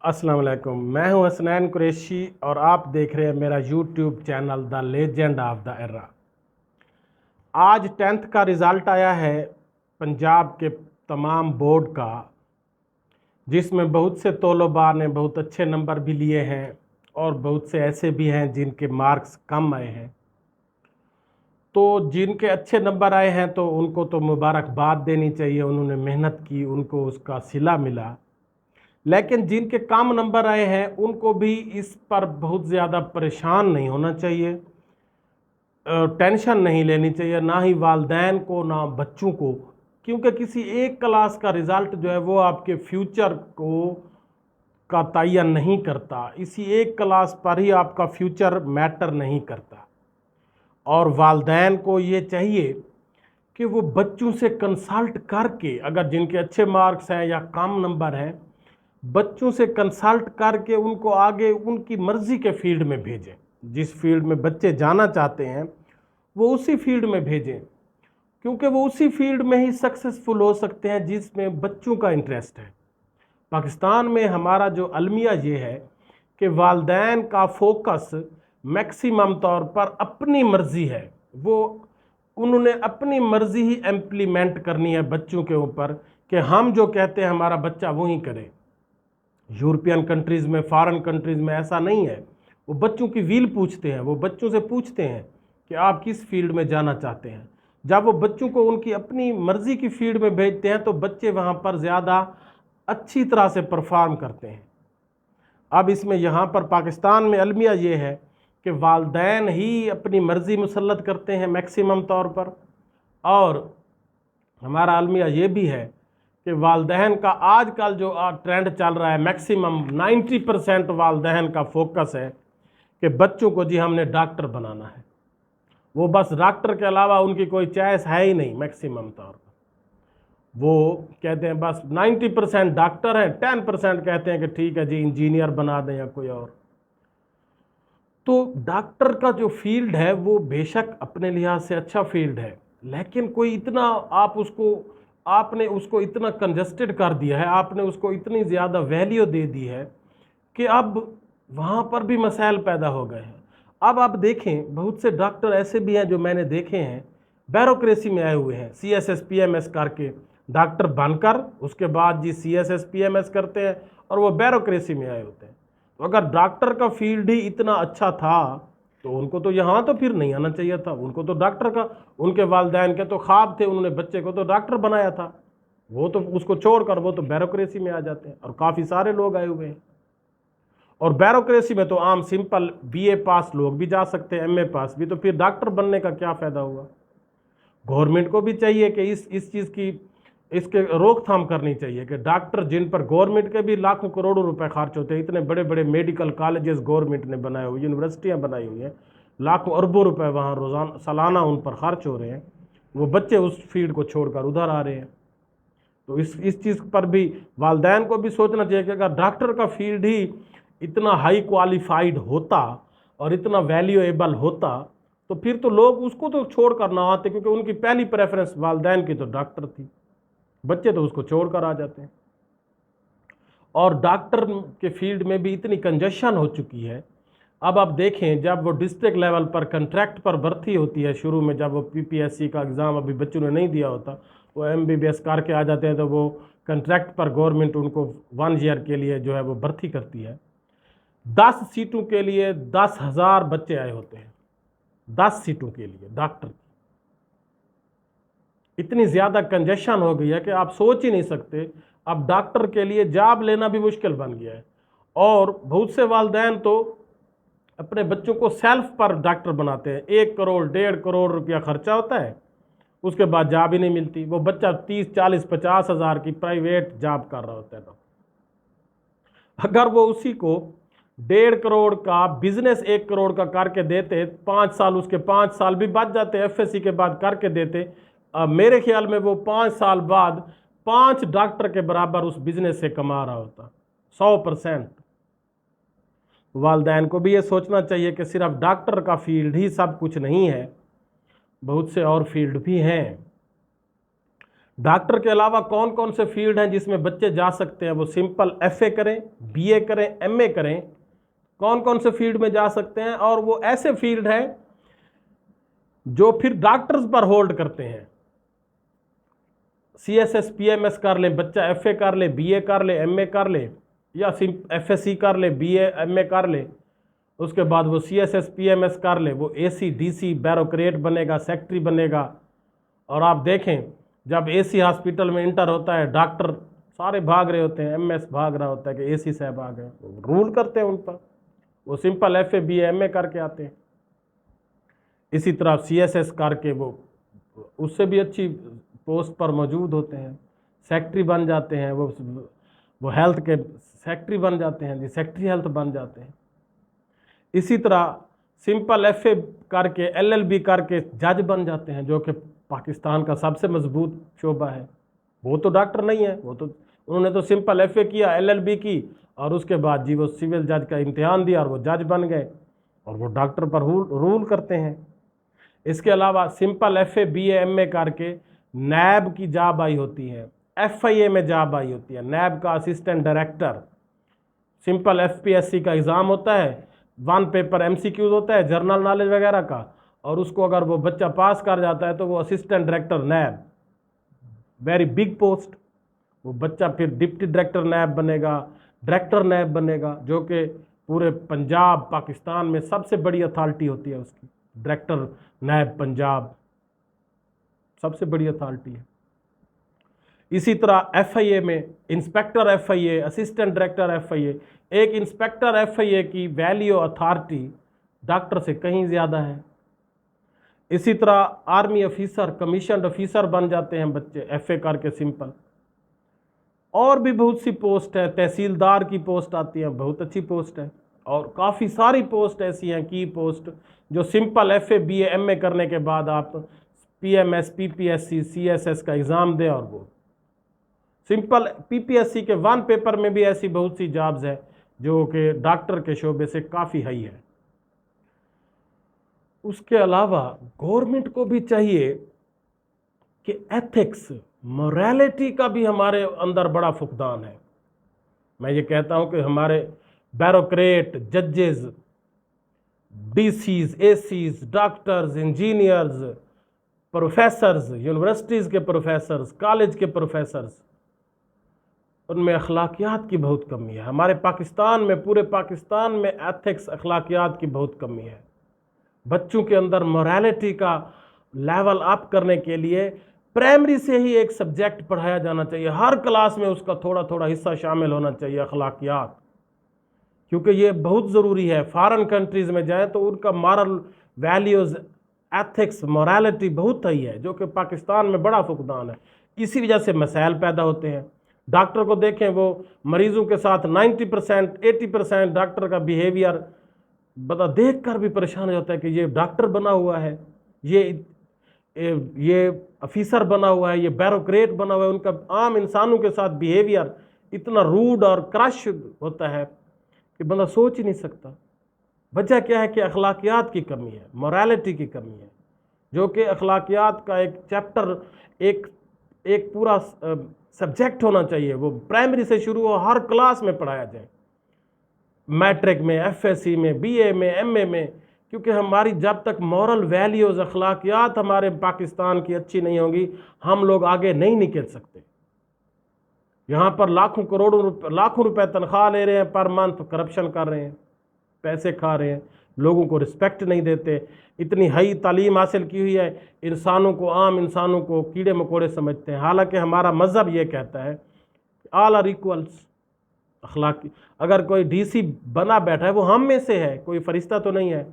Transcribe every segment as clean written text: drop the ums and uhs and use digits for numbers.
अस्सलाम वालेकुम। मैं हूं हसनैन कुरैशी और आप देख रहे हैं मेरा YouTube channel the legend of the era. आज 10th का रिज़ल्ट आया है पंजाब के तमाम बोर्ड का, जिसमें बहुत से तलबा ने बहुत अच्छे नंबर भी लिए हैं और बहुत से ऐसे भी हैं जिनके मार्क्स कम आए हैं। तो जिनके अच्छे नंबर आए हैं तो उनको तो मुबारकबाद देनी चाहिए, उन्होंने मेहनत की, उनको उसका सिला मिला। लेकिन जिनके कम नंबर आए हैं उनको भी इस पर बहुत ज़्यादा परेशान नहीं होना चाहिए, टेंशन नहीं लेनी चाहिए, ना ही वालदैन को ना बच्चों को, क्योंकि किसी एक क्लास का रिज़ल्ट जो है वो आपके फ्यूचर को का तयन नहीं करता। इसी एक क्लास पर ही आपका फ्यूचर मैटर नहीं करता। और वालदैन को ये चाहिए कि वो बच्चों से कंसल्ट करके, अगर जिनके अच्छे मार्क्स हैं या कम नंबर हैं, बच्चों से कंसल्ट करके उनको आगे उनकी मर्ज़ी के फील्ड में भेजें। जिस फील्ड में बच्चे जाना चाहते हैं वो उसी फील्ड में भेजें, क्योंकि वो उसी फील्ड में ही सक्सेसफुल हो सकते हैं जिसमें बच्चों का इंटरेस्ट है। पाकिस्तान में हमारा जो अलमिया ये है कि वालदैन का फोकस मैक्सिमम तौर पर अपनी मर्ज़ी है, वो उन्होंने अपनी मर्ज़ी ही इम्प्लीमेंट करनी है बच्चों के ऊपर, कि हम जो कहते हैं हमारा बच्चा वही करे। यूरोपियन कंट्रीज़ में, फॉरेन कंट्रीज़ में ऐसा नहीं है। वो बच्चों की व्हील पूछते हैं, वो बच्चों से पूछते हैं कि आप किस फील्ड में जाना चाहते हैं। जब वो बच्चों को उनकी अपनी मर्ज़ी की फील्ड में भेजते हैं तो बच्चे वहाँ पर ज़्यादा अच्छी तरह से परफॉर्म करते हैं। अब इसमें यहाँ पर पाकिस्तान में अलमिया ये है कि वालदैन ही अपनी मर्ज़ी मुसल्लत करते हैं मैक्सिमम तौर पर, और हमारा अलमिया ये भी है कि वालदैन का आजकल जो ट्रेंड चल रहा है, मैक्सिमम 90% वालदैन का फोकस है कि बच्चों को जी हमने डॉक्टर बनाना है। वो बस डॉक्टर के अलावा उनकी कोई चॉइस है ही नहीं। मैक्सिमम तौर पर वो कहते हैं बस 90% डॉक्टर हैं, 10% कहते हैं कि ठीक है जी इंजीनियर बना दें या कोई और। तो डॉक्टर का जो फील्ड है वो बेशक अपने लिहाज से अच्छा फील्ड है, लेकिन कोई इतना आपने उसको इतना कंजस्टेड कर दिया है, आपने उसको इतनी ज़्यादा वैल्यू दे दी है कि अब वहाँ पर भी मसाइल पैदा हो गए हैं। अब आप देखें, बहुत से डॉक्टर ऐसे भी हैं जो मैंने देखे हैं ब्यूरोक्रेसी में आए हुए हैं, CSS PMS करके डॉक्टर बनकर उसके बाद जी CSS PMS करते हैं और वो ब्यूरोक्रेसी में आए होते हैं। तो अगर डॉक्टर का फील्ड ही इतना अच्छा था तो उनको तो यहाँ तो फिर नहीं आना चाहिए था। उनको तो डॉक्टर का, उनके वालदैन के तो ख्वाब थे, उन्होंने बच्चे को तो डॉक्टर बनाया था, वो तो उसको छोड़कर वो तो ब्यूरोक्रेसी में आ जाते हैं। और काफ़ी सारे लोग आए हुए हैं, और ब्यूरोक्रेसी में तो आम सिंपल BA पास लोग भी जा सकते हैं, MA पास भी। तो फिर डॉक्टर बनने का क्या फ़ायदा हुआ। गवर्नमेंट को भी चाहिए कि इस चीज़ की इसके रोकथाम करनी चाहिए कि डॉक्टर जिन पर गवर्नमेंट के भी लाखों करोड़ों रुपए खर्च होते हैं, इतने बड़े बड़े मेडिकल कॉलेजेस गवर्नमेंट ने बनाए हुए, यूनिवर्सिटियां बनाई हुई हैं, लाखों अरबों रुपए वहाँ रोज़ाना सालाना उन पर खर्च हो रहे हैं, वो बच्चे उस फील्ड को छोड़कर उधर आ रहे हैं। तो इस चीज़ पर भी वालदैन को भी सोचना चाहिए कि अगर डॉक्टर का फील्ड ही इतना हाई क्वालिफाइड होता और इतना वैल्यूएबल होता तो फिर तो लोग उसको तो छोड़कर ना आते, क्योंकि उनकी पहली प्रेफरेंस वालदैन की तो डॉक्टर थी। बच्चे तो उसको छोड़कर आ जाते हैं। और डॉक्टर के फील्ड में भी इतनी कंजेशन हो चुकी है। अब आप देखें, जब वो डिस्ट्रिक्ट लेवल पर कंट्रैक्ट पर भर्ती होती है, शुरू में जब वो PPSC का एग्ज़ाम अभी बच्चों ने नहीं दिया होता, वो MBBS करके आ जाते हैं, तो वो कंट्रैक्ट पर गवर्नमेंट उनको 1 ईयर के लिए जो है वो भर्ती करती है। 10 सीटों के लिए 10,000 बच्चे आए होते हैं, 10 सीटों के लिए डॉक्टर। इतनी ज़्यादा कंजेशन हो गई है कि आप सोच ही नहीं सकते। अब डॉक्टर के लिए जॉब लेना भी मुश्किल बन गया है। और बहुत से वालदैन तो अपने बच्चों को सेल्फ पर डॉक्टर बनाते हैं। 1 करोड़ 1.5 करोड़ रुपया खर्चा होता है, उसके बाद जॉब ही नहीं मिलती। वो बच्चा 30, 40, 50 हज़ार की प्राइवेट जॉब कर रहा होता है। तो अगर वो उसी को 1.5 करोड़ का बिजनेस 1 करोड़ का करके देते, 5 साल, उसके 5 साल भी बच जाते, FSC के बाद करके देते, मेरे ख्याल में वो 5 साल बाद 5 डॉक्टर के बराबर उस बिजनेस से कमा रहा होता, 100%। वालदैन को भी ये सोचना चाहिए कि सिर्फ डॉक्टर का फील्ड ही सब कुछ नहीं है, बहुत से और फील्ड भी हैं। डॉक्टर के अलावा कौन कौन से फील्ड हैं जिसमें बच्चे जा सकते हैं? वो सिंपल FA करें, BA करें, MA करें, कौन कौन से फील्ड में जा सकते हैं? और वो ऐसे फील्ड हैं जो फिर डॉक्टर्स पर होल्ड करते हैं। CSS PMS कर ले बच्चा, FA कर ले, BA कर ले, MA कर ले, या FSC कर ले, BA MA कर ले, उसके बाद वो CSS PMS कर ले, वो AC DC बैरोक्रेट बनेगा, सेक्रेटरी बनेगा। और आप देखें जब AC हॉस्पिटल में इंटर होता है, डॉक्टर सारे भाग रहे होते हैं, MS भाग रहा होता है कि AC साहब आ गए, रूल करते हैं उन पर। वो सिंपल FA BA MA करके आते हैं। इसी तरह CSS करके वो उससे भी अच्छी पोस्ट पर मौजूद होते हैं, सेक्रेटरी बन जाते हैं, वो हेल्थ के सेक्रेटरी बन जाते हैं जी, सेक्रेटरी हेल्थ बन जाते हैं। इसी तरह सिंपल FA करके LLB करके जज बन जाते हैं, जो कि पाकिस्तान का सबसे मजबूत शोबा है। वो तो डॉक्टर नहीं है, वो तो उन्होंने तो सिंपल FA किया, LLB की, और उसके बाद जी वो सिविल जज का इम्तिहान दिया और वो जज बन गए और वो डॉक्टर पर रूल करते हैं। इसके अलावा सिंपल FA BA MA करके नैब की जॉब आई होती है, FIA में जॉब आई होती है, नैब का असिस्टेंट डायरेक्टर। सिंपल FPSC का एग्ज़ाम होता है, 1 पेपर MCQs होता है जर्नल नॉलेज वगैरह का, और उसको अगर वो बच्चा पास कर जाता है तो वो असिस्टेंट डायरेक्टर नैब, वेरी बिग पोस्ट। वो बच्चा फिर डिप्टी डायरेक्टर नैब बनेगा, डायरेक्टर नैब बनेगा, जो कि पूरे पंजाब पाकिस्तान में सबसे बड़ी अथॉरिटी होती है उसकी। डायरेक्टर नैब पंजाब सबसे बड़ी अथॉरिटी है। इसी तरह FIA में inspector FIA, assistant director FIA। एक इंस्पेक्टर FIA की वैल्यू अथॉरिटी डॉक्टर से कहीं ज़्यादा है। इसी तरह आर्मी ऑफिसर, कमीशनड ऑफिसर बन जाते हैं बच्चे FA करके सिंपल। और भी बहुत सी पोस्ट है, तहसीलदार की पोस्ट आती है, बहुत अच्छी पोस्ट है। और काफ़ी सारी पोस्ट ऐसी हैं, की पोस्ट, जो सिंपल FA BA MA करने के बाद आप PMS PPSC CSS का एग्ज़ाम दें, और वो सिंपल PPSC के 1 पेपर में भी ऐसी बहुत सी जॉब्स है जो कि डॉक्टर के शोबे से काफ़ी हाई है। उसके अलावा गवर्नमेंट को भी चाहिए कि एथिक्स, मोरालिटी का भी हमारे अंदर बड़ा फुकदान है। मैं ये कहता हूँ कि हमारे बैरोक्रेट, जजेस, DCs, ACs, doctors, engineers, professors, universities के प्रोफेसर्स, कॉलेज के प्रोफेसर्स, उनमें अखलाकियात की बहुत कमी है। हमारे पाकिस्तान में, पूरे पाकिस्तान में एथिक्स, अखलाकियात की बहुत कमी है। बच्चों के अंदर मोरालिटी का लेवल अप करने के लिए प्राइमरी से ही एक सब्जेक्ट पढ़ाया जाना चाहिए, हर क्लास में उसका थोड़ा थोड़ा हिस्सा शामिल होना चाहिए, अखलाकियात, क्योंकि ये बहुत ज़रूरी है। फॉरेन कंट्रीज़ में जाएं तो उनका मॉरल वैल्यूज़, एथिक्स, मोरालिटी बहुत हाई है, जो कि पाकिस्तान में बड़ा फुकदान है। इसी वजह से मसाइल पैदा होते हैं। डॉक्टर को देखें, वो मरीज़ों के साथ 90% 80% डॉक्टर का बिहेवियर देख कर भी परेशान हो जाता है कि ये डॉक्टर बना हुआ है, ये ऑफिसर बना हुआ है, ये बैरोक्रेट बना हुआ है। उनका आम इंसानों के साथ बिहेवियर इतना रूड और क्रश होता है कि बंदा सोच ही नहीं सकता। वजह क्या है कि अखलाकियात की कमी है, मोरालिटी की कमी है, जो कि अखलाकियात का एक चैप्टर, एक पूरा सब्जेक्ट होना चाहिए। वो प्राइमरी से शुरू हो, हर क्लास में पढ़ाया जाए, मैट्रिक में, FSC में, BA में, MA में, क्योंकि हमारी जब तक मॉरल वैल्यूज़, अखलाकियात हमारे पाकिस्तान की अच्छी नहीं होंगी, हम लोग आगे नहीं निकल सकते। यहाँ पर लाखों करोड़ों लाखों रुपए तनख्वाह ले रहे हैं पर मंथ, करप्शन कर रहे हैं, पैसे खा रहे हैं, लोगों को रिस्पेक्ट नहीं देते। इतनी हाई तालीम हासिल की हुई है, इंसानों को, आम इंसानों को कीड़े मकोड़े समझते हैं। हालांकि हमारा मज़हब ये कहता है ऑल आर इक्वल्स। अखलाकी, अगर कोई DC बना बैठा है वो हम में से है, कोई फरिश्ता तो नहीं है।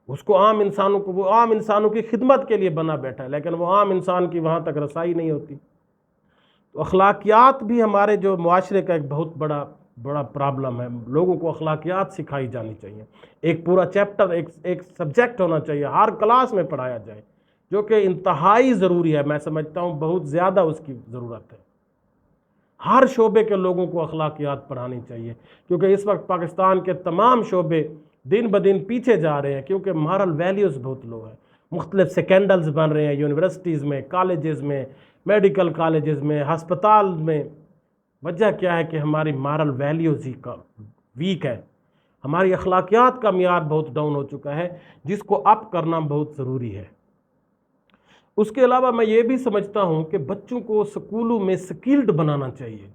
उसको आम इंसानों को, वो आम इंसानों की खिदमत के लिए बना बैठा है, लेकिन वो आम इंसान की वहाँ तक रसाई नहीं होती। तो अखलाकियात भी हमारे जो मुआशरे का एक बहुत बड़ा प्रॉब्लम है। लोगों को अखलाकियात सिखाई जानी चाहिए, एक पूरा चैप्टर, एक सब्जेक्ट होना चाहिए, हर क्लास में पढ़ाया जाए, जो कि इंतहाई ज़रूरी है। मैं समझता हूँ बहुत ज़्यादा उसकी ज़रूरत है। हर शोबे के लोगों को अखलाकियात पढ़ानी चाहिए, क्योंकि इस वक्त पाकिस्तान के तमाम शोबे दिन ब दिन पीछे जा रहे हैं, क्योंकि मॉरल वैल्यूज़ बहुत लो है। मुख्तलिफ स्कैंडल्स बन रहे हैं यूनिवर्सिटीज़ में, कॉलेजेस में, میڈیکل کالجز میں، ہسپتال میں۔ وجہ کیا ہے کہ ہماری مارل ویلیوز ہی کا ویک ہے، ہماری اخلاقیات کا معیار بہت ڈاؤن ہو چکا ہے، جس کو اپ کرنا بہت ضروری ہے۔ اس کے علاوہ میں یہ بھی سمجھتا ہوں کہ بچوں کو سکولوں میں سکلڈ بنانا چاہیے۔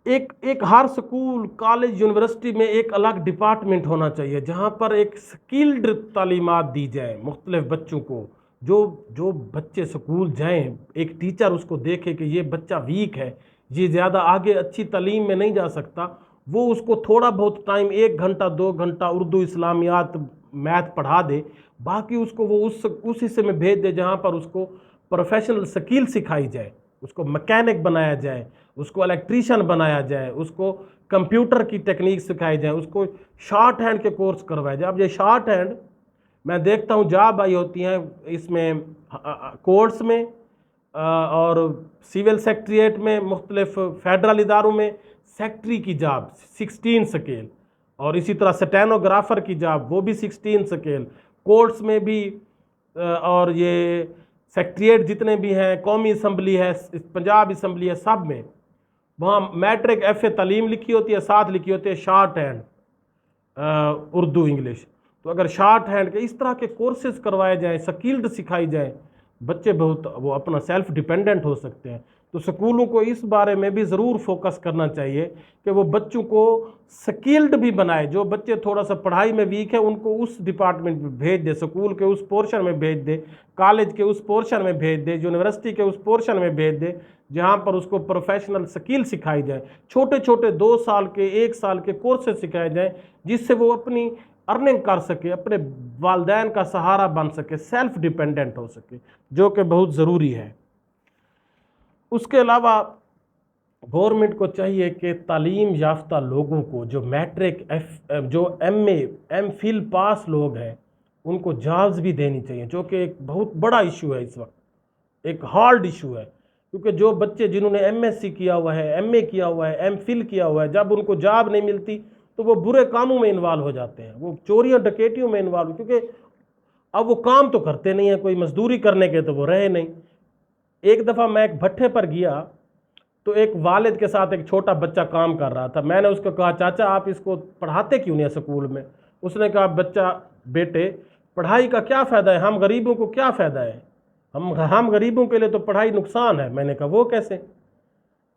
ایک ہر سکول، کالج، یونیورسٹی میں ایک الگ ڈپارٹمنٹ ہونا چاہیے جہاں پر ایک سکلڈ تعلیمات دی جائیں مختلف بچوں کو۔ جو بچے سکول جائیں، ایک ٹیچر اس کو دیکھے کہ یہ بچہ ویک ہے، یہ زیادہ آگے اچھی تعلیم میں نہیں جا سکتا، وہ اس کو تھوڑا بہت ٹائم 1 گھنٹہ 2 گھنٹہ اردو، اسلامیات، میتھ پڑھا دے، باقی اس کو وہ اس حصے میں بھیج دے جہاں پر اس کو پروفیشنل سکل سکھائی جائے، اس کو مکینک بنایا جائے، اس کو الیکٹریشین بنایا جائے، اس کو کمپیوٹر کی ٹیکنیک سکھائی جائے، اس کو شارٹ ہینڈ کے کورس کروائے جائے۔ اب یہ شارٹ ہینڈ میں دیکھتا ہوں جاب آئی ہوتی ہیں اس میں کورس میں اور سول سیکٹریٹ میں، مختلف فیڈرل اداروں میں سیکٹری کی جاب 16 سکیل، اور اسی طرح سٹینوگرافر کی جاب وہ بھی 16 سکیل، کورٹس میں بھی، اور یہ سیکٹریٹ جتنے بھی ہیں، قومی اسمبلی ہے، پنجاب اسمبلی ہے، سب میں وہاں میٹرک FA تعلیم لکھی ہوتی ہے، ساتھ لکھی ہوتی ہے شارٹ ہینڈ اردو انگلش۔ تو اگر شارٹ ہینڈ کے اس طرح کے کورسز کروائے جائیں، سکلڈ سکھائی جائیں، بچے بہت وہ اپنا سیلف ڈیپینڈنٹ ہو سکتے ہیں۔ تو سکولوں کو اس بارے میں بھی ضرور فوکس کرنا چاہیے کہ وہ بچوں کو سکلڈ بھی بنائے۔ جو بچے تھوڑا سا پڑھائی میں ویک ہیں ان کو اس ڈپارٹمنٹ میں بھیج دے، سکول کے اس پورشن میں بھیج دے، کالج کے اس پورشن میں بھیج دے، یونیورسٹی کے اس پورشن میں بھیج دے جہاں پر اس کو پروفیشنل سکل سکھائی جائے، چھوٹے چھوٹے 2 سال کے 1 سال کے کورسز سکھائے جائیں، جس سے وہ اپنی ارننگ کر سکے، اپنے والدین کا سہارا بن سکے، سیلف ڈیپینڈنٹ ہو سکے، جو کہ بہت ضروری ہے۔ اس کے علاوہ گورنمنٹ کو چاہیے کہ تعلیم یافتہ لوگوں کو، جو میٹرک، جو MA MPhil پاس لوگ ہیں، ان کو جابز بھی دینی چاہیے، جو کہ ایک بہت بڑا ایشو ہے اس وقت، ایک ہارڈ ایشو ہے، کیونکہ جو بچے جنہوں نے MSc کیا ہوا ہے، MA کیا ہوا ہے، MPhil کیا ہوا ہے، جب ان کو جاب نہیں ملتی تو وہ برے کاموں میں انوالو ہو جاتے ہیں، وہ چوریوں ڈکیتیوں میں انوالو، کیونکہ اب وہ کام تو کرتے نہیں ہیں، کوئی مزدوری کرنے کے تو وہ رہے نہیں۔ ایک دفعہ میں ایک بھٹے پر گیا تو ایک والد کے ساتھ ایک چھوٹا بچہ کام کر رہا تھا، میں نے اس کو کہا چاچا آپ اس کو پڑھاتے کیوں نہیں ہیں سکول میں؟ اس نے کہا بچہ بیٹے پڑھائی کا کیا فائدہ ہے، ہم غریبوں کو کیا فائدہ ہے، ہم غریبوں کے لیے تو پڑھائی نقصان ہے۔ میں نے کہا وہ کیسے؟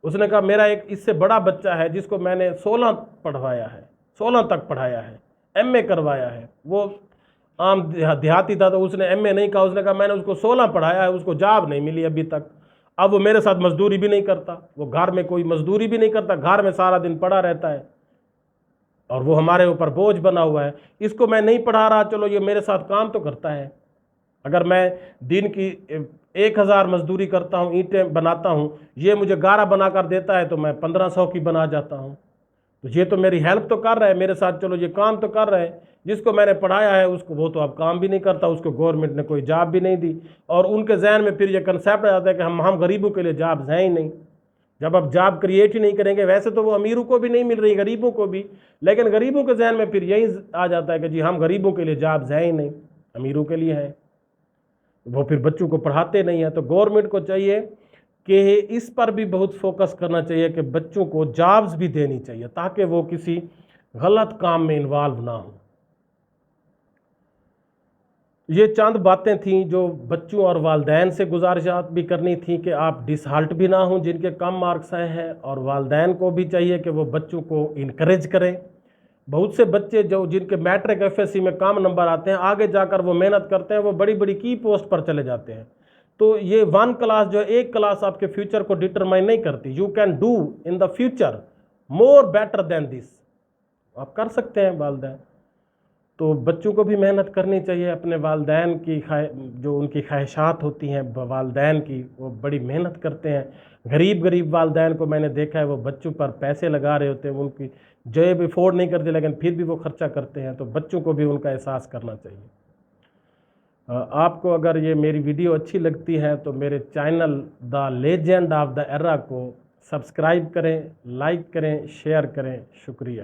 اس نے کہا میرا ایک اس سے بڑا بچہ ہے جس کو میں نے 16 پڑھوایا ہے، 16 تک پڑھایا ہے، MA کروایا ہے، وہ عام دیہاتی تھا تو اس نے MA نہیں کہا، اس نے کہا میں نے اس کو 16 پڑھایا ہے، اس کو جاب نہیں ملی ابھی تک، اب وہ میرے ساتھ مزدوری بھی نہیں کرتا، وہ گھر میں کوئی مزدوری بھی نہیں کرتا، گھر میں سارا دن پڑا رہتا ہے، اور وہ ہمارے اوپر بوجھ بنا ہوا ہے۔ اس کو میں نہیں پڑھا رہا، چلو یہ میرے ساتھ کام تو کرتا ہے، اگر میں دن کی 1000 مزدوری کرتا ہوں، اینٹیں بناتا ہوں، یہ مجھے 11 بنا کر دیتا ہے تو میں 1500 کی بنا جاتا ہوں، تو یہ تو میری ہیلپ تو کر رہا ہے میرے ساتھ، چلو یہ کام تو کر رہے ہیں۔ جس کو میں نے پڑھایا ہے اس کو وہ تو اب کام بھی نہیں کرتا، اس کو گورنمنٹ نے کوئی جاب بھی نہیں دی، اور ان کے ذہن میں پھر یہ کنسیپٹ آ جاتا ہے کہ ہم غریبوں کے لیے جابز ہیں ہی نہیں۔ جب اب جاب کریٹ ہی نہیں کریں گے، ویسے تو وہ امیروں کو بھی نہیں مل رہی، غریبوں کو بھی، لیکن غریبوں کے ذہن میں پھر یہی آ جاتا ہے کہ جی ہم غریبوں کے لیے جابز ہیں ہی نہیں، امیروں کے لیے ہیں، وہ پھر بچوں کو پڑھاتے نہیں ہیں۔ تو گورنمنٹ کو چاہیے کہ اس پر بھی بہت فوکس کرنا چاہیے کہ بچوں کو جابز بھی دینی چاہیے تاکہ وہ کسی غلط کام میں انوالو نہ ہوں۔ یہ چند باتیں تھیں جو بچوں اور والدین سے گزارشات بھی کرنی تھیں کہ آپ ڈس ہارٹ بھی نہ ہوں جن کے کم مارکس آئے ہیں، اور والدین کو بھی چاہیے کہ وہ بچوں کو انکریج کریں۔ بہت سے بچے جن کے میٹرک FSC میں کم نمبر آتے ہیں، آگے جا کر وہ محنت کرتے ہیں، وہ بڑی بڑی کی پوسٹ پر چلے جاتے ہیں۔ تو یہ 1 کلاس جو ایک کلاس آپ کے فیوچر کو ڈٹرمائن نہیں کرتی، you can do in the future more better than this, آپ کر سکتے ہیں والدین۔ تو بچوں کو بھی محنت کرنی چاہیے، اپنے والدین کی جو ان کی خواہشات ہوتی ہیں والدین کی، وہ بڑی محنت کرتے ہیں۔ غریب والدین کو میں نے دیکھا ہے وہ بچوں پر پیسے لگا رہے ہوتے ہیں، ان کی جیب افورڈ نہیں کرتے لیکن پھر بھی وہ خرچہ کرتے ہیں، تو بچوں کو بھی ان کا احساس کرنا چاہیے۔ آپ کو اگر یہ میری ویڈیو اچھی لگتی ہے تو میرے channel the legend of the era کو سبسکرائب کریں، لائک کریں، شیئر کریں، شکریہ۔